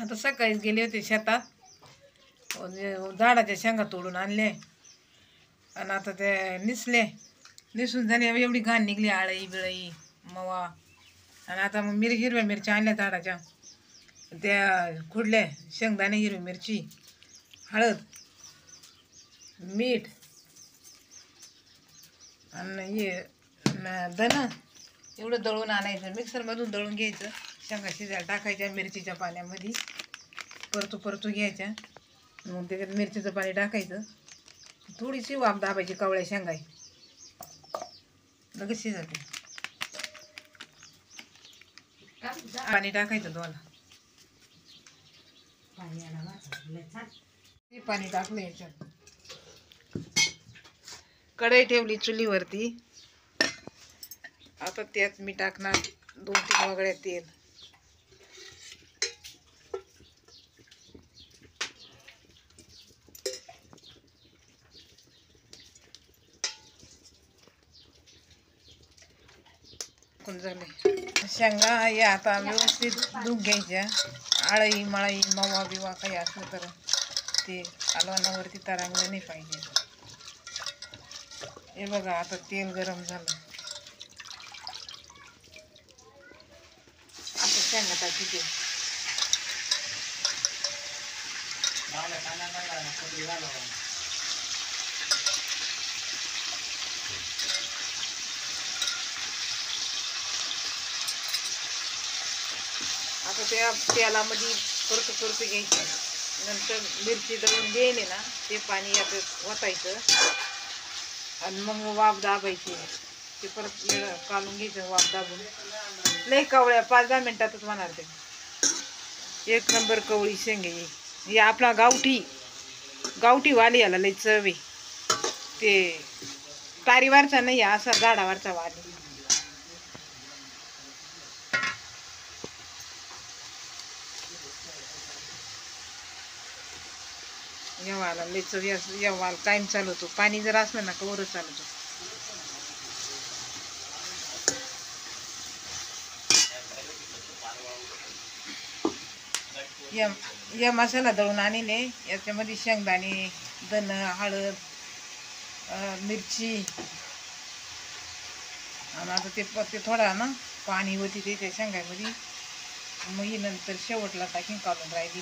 आता सकाळीच गेले होते शेतात, झाडाच्या शेंगा तोडून आणले आणि आता ते निसून झाले. एवढी घाण निघली, आळई बिळई मवा. आणि आता मग हिरव्या मिरच्या आणल्या झाडाच्या, त्या खुडल्या शेंगदाणे, हिरवी मिरची, हळद, मीठ आणि हे धन एवढं दळून आणायचं. मिक्सरमधून दळून घ्यायचं, शेंगा शिजायला टाकायच्या मिरचीच्या पाण्यामध्ये, परतू घ्यायच्या. मग त्याच्यात मिरचीचं पाणी टाकायचं, थोडीशी वाफ दाबायची. कवळ्या शेंगा लगेच शिजायचं. पाणी टाकायचं तुम्हाला, पाणी टाकलं. याच्यात कढई ठेवली चुलीवरती. आता त्यात मी टाकणार 2-3 वगळ्या तेल. झाले शेंगा या आता व्यवस्थित धुवून घ्यायच्या. आळई मळई मवा बिवा काही असलं तर ते कालवणावरती तरंगलं नाही पाहिजे. हे बघा आता तेल गरम झालं. आता शेंगा टाकायचे. आता त्या तेलामध्ये परतू घ्यायचं. नंतर मिरची दळून द्यायली ना, ते पाणी यात ओतायचं आणि मग वाफ दाबायची. ते परत काढून घ्यायचं वाफ दाबून. लई कवळ्या 5-10 मिनिटातच होणार ते. एक नंबर कवळी शेंगे. हे आपला गावठी वाली याला लई चव आहे. ते तारीवरचा नाही, असा झाडावरचा वाली. येवाला लई चव. येवाला टाईम चालवतो. पाणी जर असलं ना कवर चालवतो. या मसाला दळून आणले. याच्यामध्ये शेंगदाणे, धन, हळद, मिरची आणि आता ते थोडा ना पाणी होती ते त्या शेंगामध्ये. मग ही नंतर शेवटला टाकीन काढून राहिली.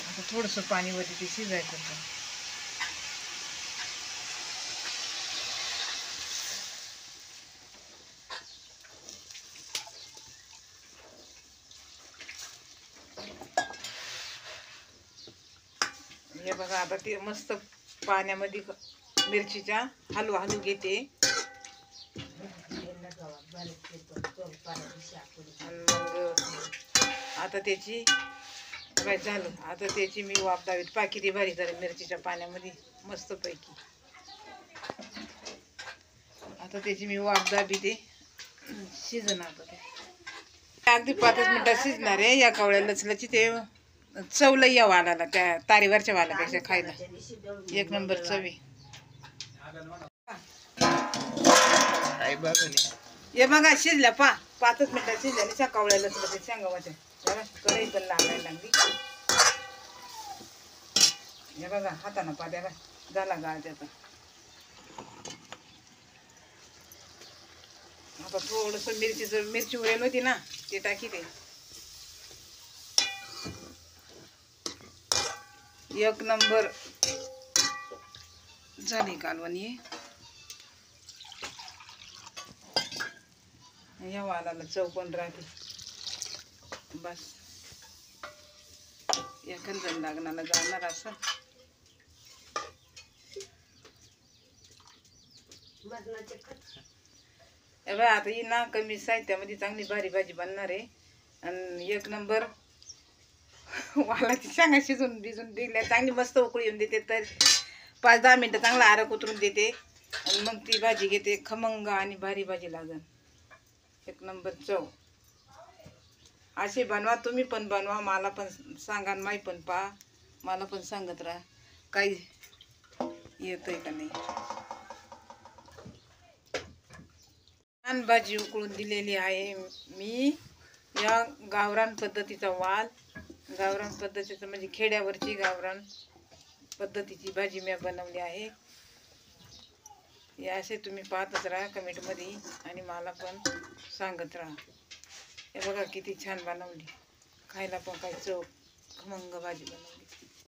आता थोडंसं पाणी होती ते शिजायचं. हे बघा आता ते मस्त पाण्यामध्ये मिरचीच्या हलू घेते. मग आता त्याची काय झालं. आता त्याची मी वाफ दावीत. किती भारी झाली मिरचीच्या पाण्यामध्ये मस्त पैकी. आता त्याची मी वाफ दाबी ते शिजन. आता ते अगदी 5 मिनिटात शिजणार आहे. या कवळ्या लचलची ते चवलं या वालाला, त्या तारीवरच्या वालापेक्षा खायला एक नंबर चवी. हे बघा शिजल्या 5 मिनिटात शिजल्या. त्या कवळ्या लचलच्या शेंगा होत्या. कढई पण लागायला लागली. हे बघा हातानं पाद्याला झाला गाळ त्याचा. आता थोडंसं मिरची उरेल होती ना, ते टाकी ते. एक नंबर झाली कालवणी. या वालाला चव पण राहते. बस एखाद्या लग्नाला जाणार असं आता ही ना कमी साहित्यामध्ये चांगली भारी भाजी बनणार आहे. आणि एक नंबर वालाची शेंगा शिजून दिल्या. चांगली मस्त उकळी येऊन देते. तर 5-10 मिनिटं चांगला आरक उतरून देते आणि मग ती भाजी घेते. खमंग आणि भारी भाजी लागन. एक नंबर चव. असे बनवा, तुम्ही पण बनवा. मला पण सांगा, माई पण पहा. मला पण सांगत राहा काही येतंय का नाही. छान भाजी उकळून दिलेली आहे मी. या गावरान पद्धतीचा वाल, गावरान पद्धतीचं म्हणजे खेड्यावरची गावरान पद्धतीची भाजी मी बनवली आहे. हे असे तुम्ही पाहतच राहा कमेंटमध्ये आणि मला पण सांगत राहा. हे बघा किती छान बनवली, खायला पण काय चव, खमंग भाजी बनवली.